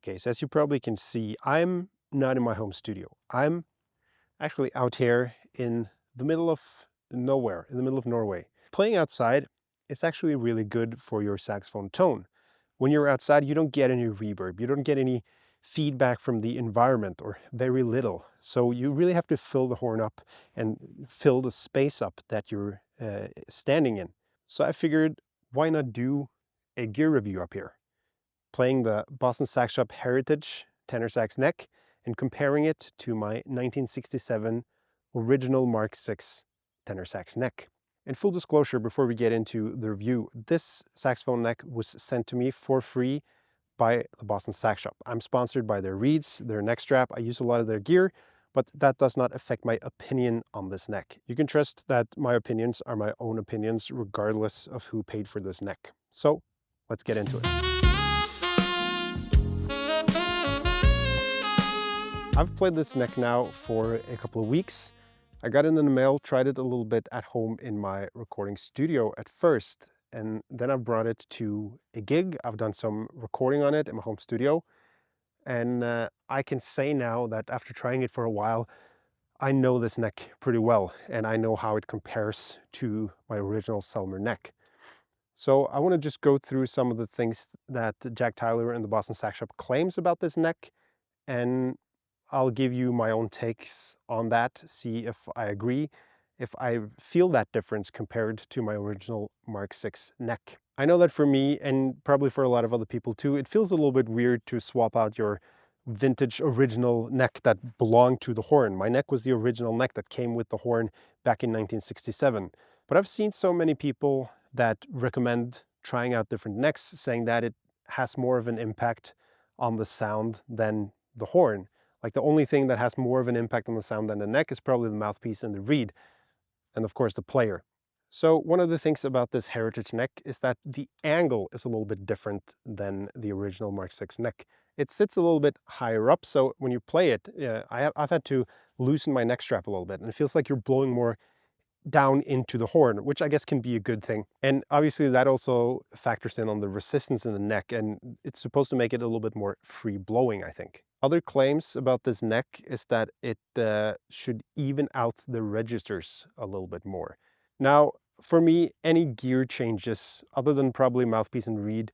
Okay, so as you probably can see, I'm not in my home studio. I'm actually out here in the middle of nowhere, in the middle of Norway. Playing outside, it's actually really good for your saxophone tone. When you're outside, you don't get any reverb, you don't get any feedback from the environment, or very little. So you really have to fill the horn up and fill the space up that you're standing in. So I figured, why not do a gear review up here? Playing the Boston Sax Shop Heritage tenor sax neck and comparing it to my 1967 original Mark VI tenor sax neck. And full disclosure, before we get into the review, this saxophone neck was sent to me for free by the Boston Sax Shop. I'm sponsored by their reeds, their neck strap. I use a lot of their gear, but that does not affect my opinion on this neck. You can trust that my opinions are my own opinions, regardless of who paid for this neck. So let's get into it. I've played this neck now for a couple of weeks. I got it in the mail, tried it a little bit at home in my recording studio at first, and then I brought it to a gig. I've done some recording on it in my home studio, and I can say now that after trying it for a while, I know this neck pretty well, and I know how it compares to my original Selmer neck. So I want to just go through some of the things that Jack Tyler and the Boston Sax Shop claims about this neck, and I'll give you my own takes on that, see if I agree, if I feel that difference compared to my original Mark VI neck. I know that for me, and probably for a lot of other people too, it feels a little bit weird to swap out your vintage original neck that belonged to the horn. My neck was the original neck that came with the horn back in 1967. But I've seen so many people that recommend trying out different necks, saying that it has more of an impact on the sound than the horn. Like the only thing that has more of an impact on the sound than the neck is probably the mouthpiece and the reed, and of course the player. So one of the things about this Heritage neck is that the angle is a little bit different than the original Mark VI neck. It sits a little bit higher up, so when you play it, I've had to loosen my neck strap a little bit, and it feels like you're blowing more down into the horn, which I guess can be a good thing. And obviously that also factors in on the resistance in the neck, and it's supposed to make it a little bit more free blowing, I think. Other claims about this neck is that it should even out the registers a little bit more. Now, for me, any gear changes, other than probably mouthpiece and reed,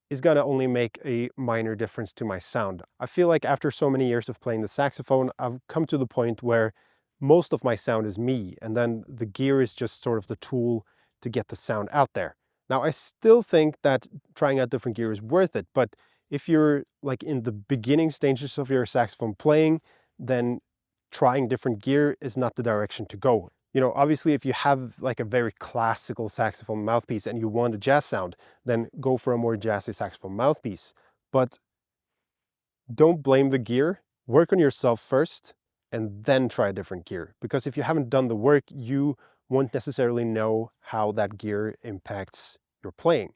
is gonna only make a minor difference to my sound. I feel like after so many years of playing the saxophone, I've come to the point where most of my sound is me, and then the gear is just sort of the tool to get the sound out there. Now, I still think that trying out different gear is worth it, but if you're like in the beginning stages of your saxophone playing, then trying different gear is not the direction to go. You know, obviously if you have like a very classical saxophone mouthpiece and you want a jazz sound, then go for a more jazzy saxophone mouthpiece. But don't blame the gear, work on yourself first, and then try a different gear. Because if you haven't done the work, you won't necessarily know how that gear impacts your playing.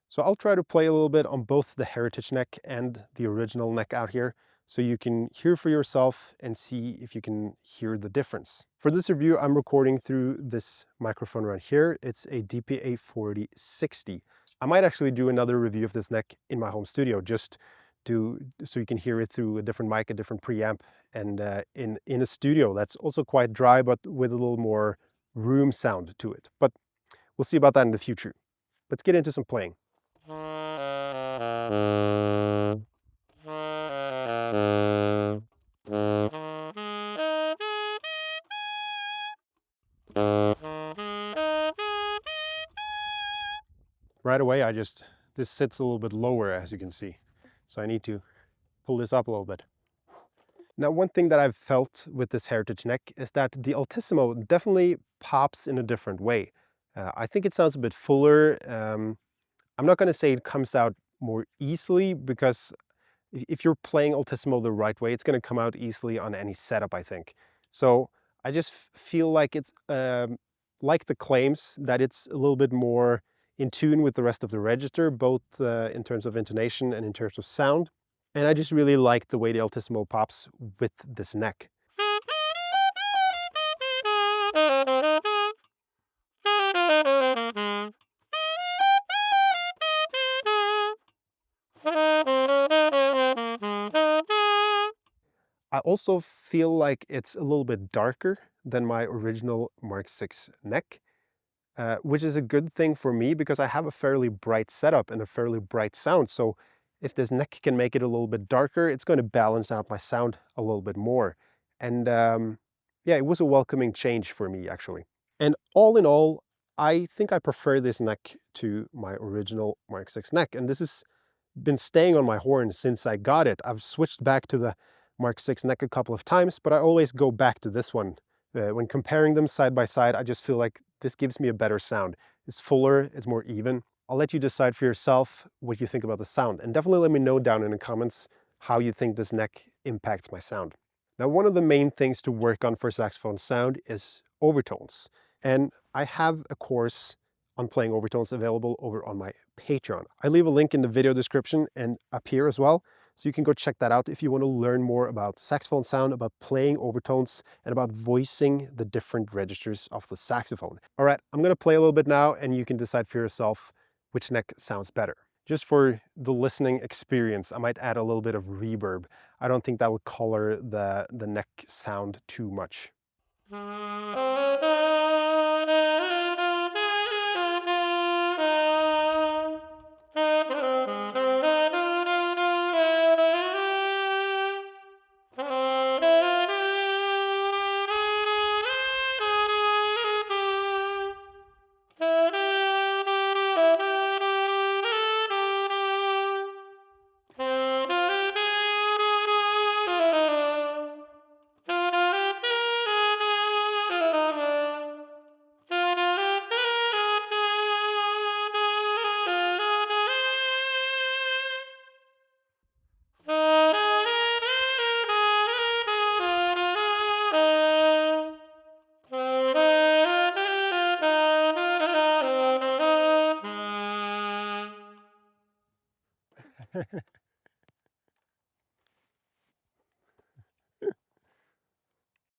So I'll try to play a little bit on both the Heritage neck and the original neck out here, so you can hear for yourself and see if you can hear the difference. For this review, I'm recording through this microphone right here. It's a DPA 4060. I might actually do another review of this neck in my home studio, just so you can hear it through a different mic, a different preamp, and in a studio that's also quite dry, but with a little more room sound to it. But we'll see about that in the future. Let's get into some playing. Right away, this sits a little bit lower, as you can see. So I need to pull this up a little bit. Now, one thing that I've felt with this Heritage neck is that the Altissimo definitely pops in a different way. I think it sounds a bit fuller. I'm not going to say it comes out more easily, because if you're playing Altissimo the right way, it's going to come out easily on any setup, I think. So I just feel like it's like the claims, that it's a little bit more in tune with the rest of the register, both in terms of intonation and in terms of sound. And I just really like the way the Altissimo pops with this neck. I also feel like it's a little bit darker than my original Mark VI neck, which is a good thing for me because I have a fairly bright setup and a fairly bright sound. So if this neck can make it a little bit darker, it's going to balance out my sound a little bit more. And yeah, it was a welcoming change for me, actually. And all in all, I think I prefer this neck to my original Mark VI neck. And this has been staying on my horn since I got it. I've switched back to the Mark VI neck a couple of times, but I always go back to this one. When comparing them side by side, I just feel like this gives me a better sound. It's fuller, it's more even. I'll let you decide for yourself what you think about the sound, and definitely let me know down in the comments how you think this neck impacts my sound. Now, one of the main things to work on for saxophone sound is overtones. And I have a course on playing overtones available over on my Patreon. I leave a link in the video description and up here as well, so you can go check that out if you want to learn more about saxophone sound, about playing overtones, and about voicing the different registers of the saxophone. All right, I'm going to play a little bit now, and you can decide for yourself which neck sounds better. Just for the listening experience, I might add a little bit of reverb. I don't think that will color the neck sound too much.